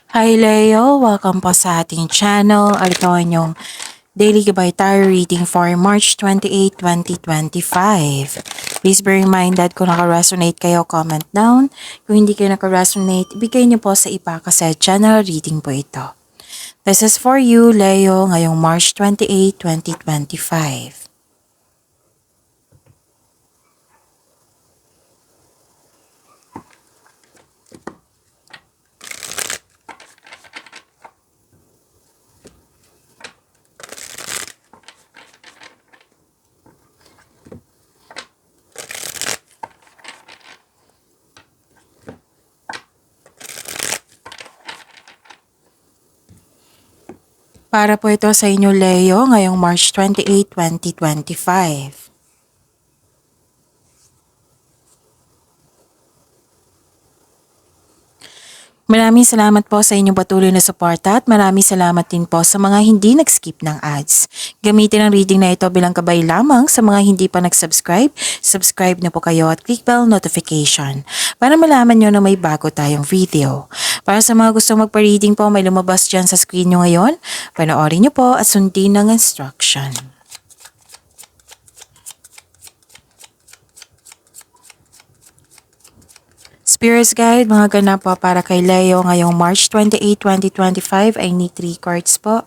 Hi Leo! Welcome po sa ating channel. Ito ang inyong Daily Gabay Tarot Reading for March 28, 2025. Please bear in mind that kung naka-resonate kayo, comment down. Kung hindi kayo naka-resonate, ibigay niyo po sa iba kasi channel reading po ito. This is for you, Leo, ngayong March 28, 2025. Para po ito sa inyo, Leo, ngayong March 28, 2025. Maraming salamat po sa inyong patuloy na suporta at maraming salamat din po sa mga hindi nag-skip ng ads. Gamitin ang reading na ito bilang gabay lamang sa mga hindi pa nag-subscribe. Subscribe na po kayo at click bell notification para malaman nyo na may bago tayong video. Para sa mga gusto magpa-reading po, may lumabas dyan sa screen nyo ngayon. Panoorin nyo po at sundin ng instruction. Spirits Guide, mga ganap po para kay Leo ngayong March 28, 2025 ay need 3 cards po.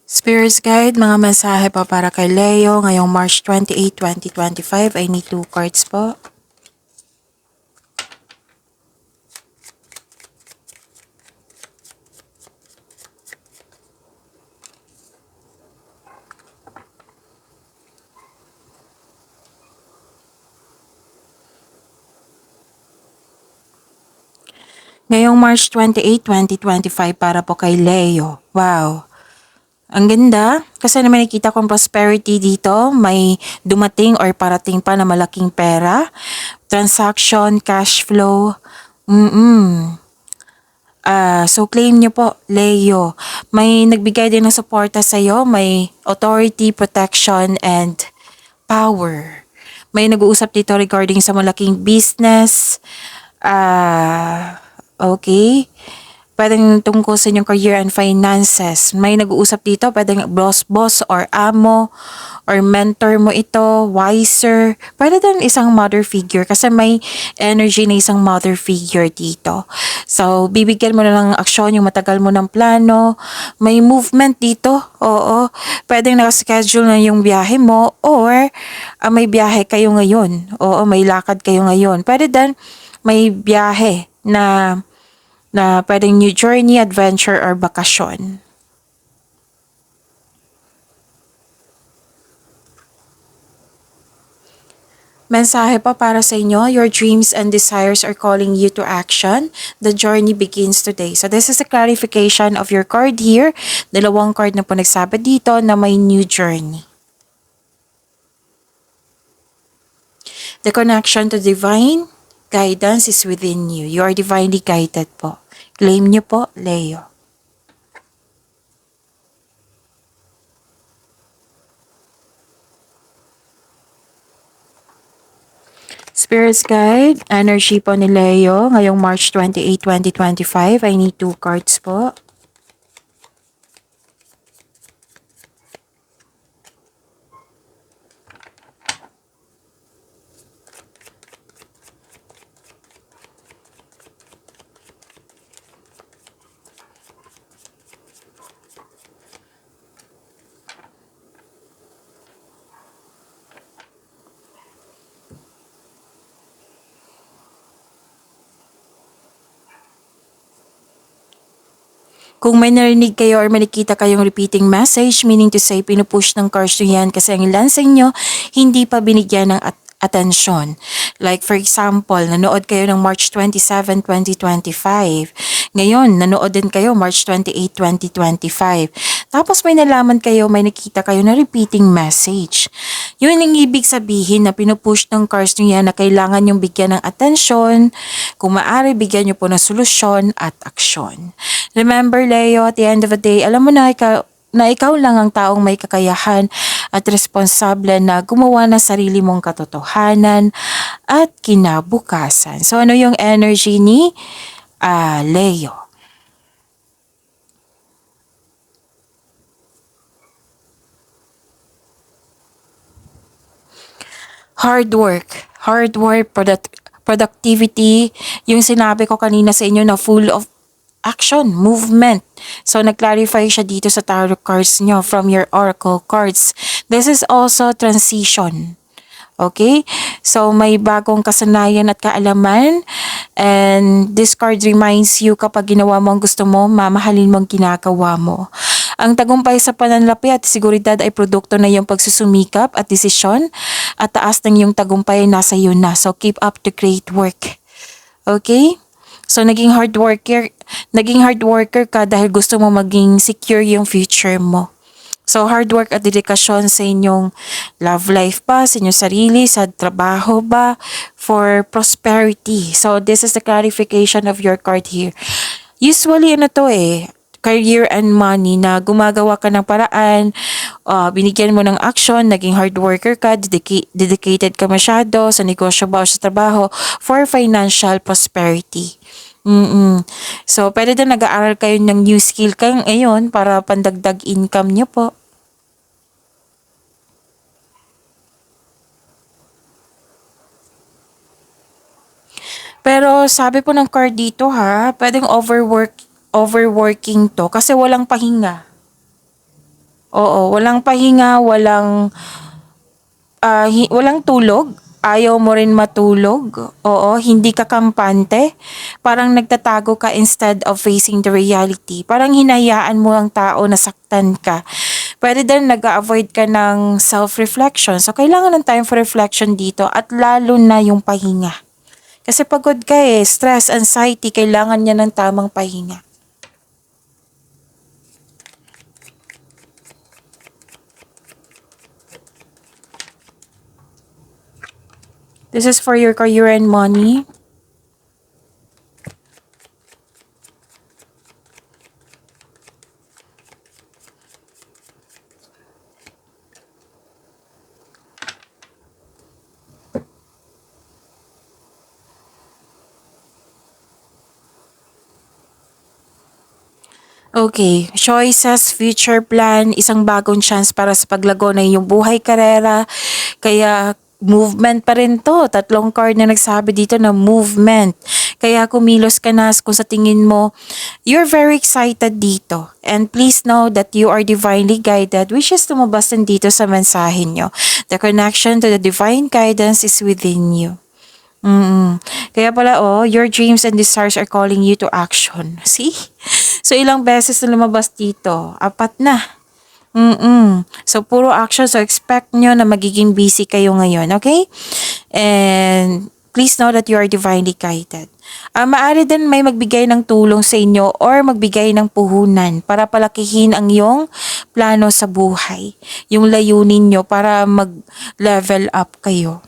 Spirits Guide, mga mensahe pa para kay Leo ngayong March 28, 2025 ay need 2 cards po. Ngayong March 28, 2025 para po kay Leo. Wow! Ang ganda, kasi naman nakita kong prosperity dito, may dumating or parating pa na malaking pera, transaction, cash flow. So claim niyo po, Leo. May nagbigay din ng suporta sa iyo, may authority, protection, and power. May nag-uusap dito regarding sa malaking business. Okay. Pwedeng tungkol sa inyong career and finances. May nag-uusap dito, pwedeng boss or amo or mentor mo ito, wiser. Pwede din isang mother figure kasi may energy na isang mother figure dito. So, bibigyan mo na ng aksyon yung matagal mo ng plano. May movement dito, oo. Pwedeng nakaschedule na yung biyahe mo or may biyahe kayo ngayon. Oo, may lakad kayo ngayon. Pwede din may biyahe na pwedeng new journey, adventure, or bakasyon. Mensahe pa para sa inyo, your dreams and desires are calling you to action. The journey begins today. So this is a clarification of your card here. Dalawang card na po nagsabi dito na may new journey. The connection to divine guidance is within you. You are divinely guided po. Claim niyo po, Leo. Spirits Guide, energy po ni Leo ngayong March 28, 2025. I need 2 cards po. Kung may narinig kayo or may nakita kayong repeating message, meaning to say, pinupush ng cards nyo yan kasi ang ilan sa inyo hindi pa binigyan ng atensyon. Like for example, nanood kayo ng March 27, 2025. Ngayon, nanood din kayo March 28, 2025. Tapos may nalaman kayo, may nakita kayo na repeating message. Yun ang ibig sabihin na pinupush ng cards nyo yan na kailangan yung bigyan ng atensyon. Kung maaari, bigyan nyo po ng solusyon at aksyon. Remember, Leo, at the end of the day, alam mo na ikaw lang ang taong may kakayahan at responsable na gumawa ng sarili mong katotohanan at kinabukasan. So ano yung energy ni Leo? Hard work, productivity, yung sinabi ko kanina sa inyo na full of action, movement. So, nag-clarify siya dito sa tarot cards nyo from your oracle cards. This is also transition. Okay? So, may bagong kasanayan at kaalaman. And this card reminds you kapag ginawa mo ang gusto mo, mamahalin mo ang ginagawa mo. Ang tagumpay sa pananalapi at seguridad ay produkto na iyong pagsusumikap at desisyon at taas ng iyong tagumpay ay nasa iyo na. So, keep up the great work. Okay? So, naging hard worker ka dahil gusto mo maging secure yung future mo. So, hard work at dedikasyon sa inyong love life ba, sa inyong sarili, sa trabaho ba, for prosperity. So, this is the clarification of your card here. Usually, career and money na gumagawa ka ng paraan, binigyan mo ng action, naging hard worker ka, dedicated ka masyado sa negosyo ba o sa trabaho for financial prosperity. So, pwede din nag-aaral kayo ng new skill kayo ngayon para pandagdag income nyo po. Pero sabi po ng card dito pwedeng overworking to kasi walang pahinga. Oo, walang pahinga, walang tulog. Ayaw mo rin matulog. Oo, hindi ka kampante. Parang nagtatago ka instead of facing the reality. Parang hinayaan mo ang tao na saktan ka. Pwede din nag-avoid ka ng self-reflection. So, kailangan ng time for reflection dito at lalo na yung pahinga. Kasi pagod ka stress, anxiety, kailangan niya ng tamang pahinga. This is for your career and money. Okay, choices, future plan, isang bagong chance para sa paglago na iyong buhay, karera. Kaya movement pa rin to. Tatlong card na nagsabi dito na movement. Kaya kumilos ka na kung sa tingin mo, you're very excited dito. And please know that you are divinely guided, which is lumabas din dito sa mensahe nyo. The connection to the divine guidance is within you. Kaya pala, your dreams and desires are calling you to action. See? So, ilang beses na lumabas dito? 4 na. So, puro action. So, expect nyo na magiging busy kayo ngayon. Okay? And please know that you are divinely guided. Maaari din may magbigay ng tulong sa inyo or magbigay ng puhunan para palakihin ang iyong plano sa buhay. Yung layunin nyo para mag-level up kayo.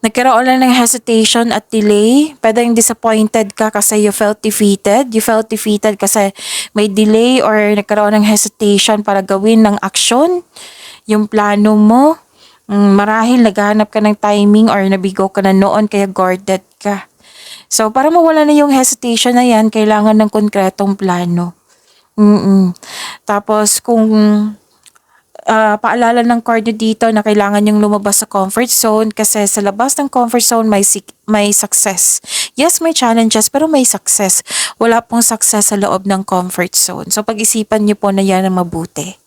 Nagkaroon lang ng hesitation at delay. Pwedeng disappointed ka kasi you felt defeated. You felt defeated kasi may delay or nagkaroon ng hesitation para gawin ng aksyon. Yung plano mo, marahil naghahanap ka ng timing or nabigo ka na noon kaya guarded ka. So, para mawala na yung hesitation na yan, kailangan ng konkretong plano. Tapos, kung paalala ng card nyo dito na kailangan yung lumabas sa comfort zone kasi sa labas ng comfort zone may success. Yes, may challenges pero may success. Wala pong success sa loob ng comfort zone. So pag-isipan nyo po na yan na mabuti.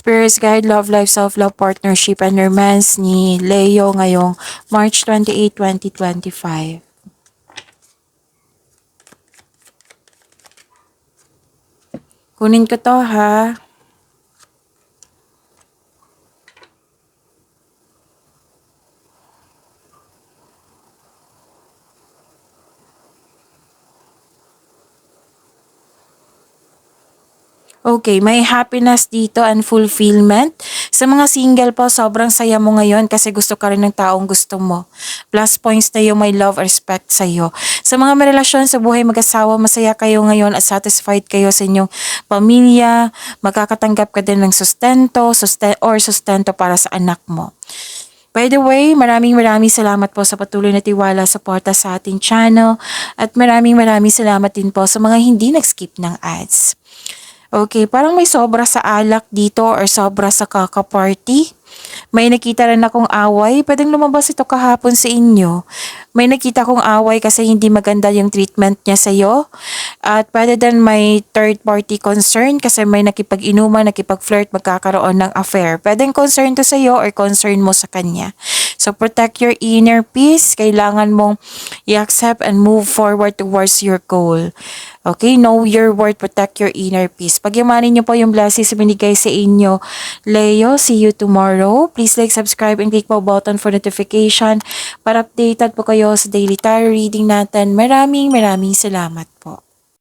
Spirits Guide, Love Life, Self-Love, Partnership, and Romance ni Leo ngayong March 28, 2025. Kunin ko to ha. Okay, may happiness dito and fulfillment. Sa mga single po, sobrang saya mo ngayon kasi gusto ka rin ng taong gusto mo. Plus points na yung may love, respect sa'yo. Sa mga may relasyon sa buhay mag-asawa, masaya kayo ngayon at satisfied kayo sa inyong pamilya. Magkakatanggap ka din ng sustento para sa anak mo. By the way, maraming salamat po sa patuloy na tiwala, suporta sa ating channel at maraming salamat din po sa mga hindi nag-skip ng ads. Okay, parang may sobra sa alak dito or sobra sa kaka-party. May nakita rin akong away. Pwedeng lumabas ito kahapon sa inyo. May nakita kong away kasi hindi maganda yung treatment niya sa'yo. At pwede din may third party concern kasi may nakipag-inuman, nakipag-flirt, magkakaroon ng affair. Pwedeng concern to sa'yo or concern mo sa kanya. So protect your inner peace. Kailangan mong i-accept and move forward towards your goal. Okay, know your worth, protect your inner peace. Pagyamanin niyo po yung blessings binigay sa inyo. Leo, see you tomorrow. Please like, subscribe, and click po button for notification para updated po kayo sa daily tarot reading natin. Maraming salamat po.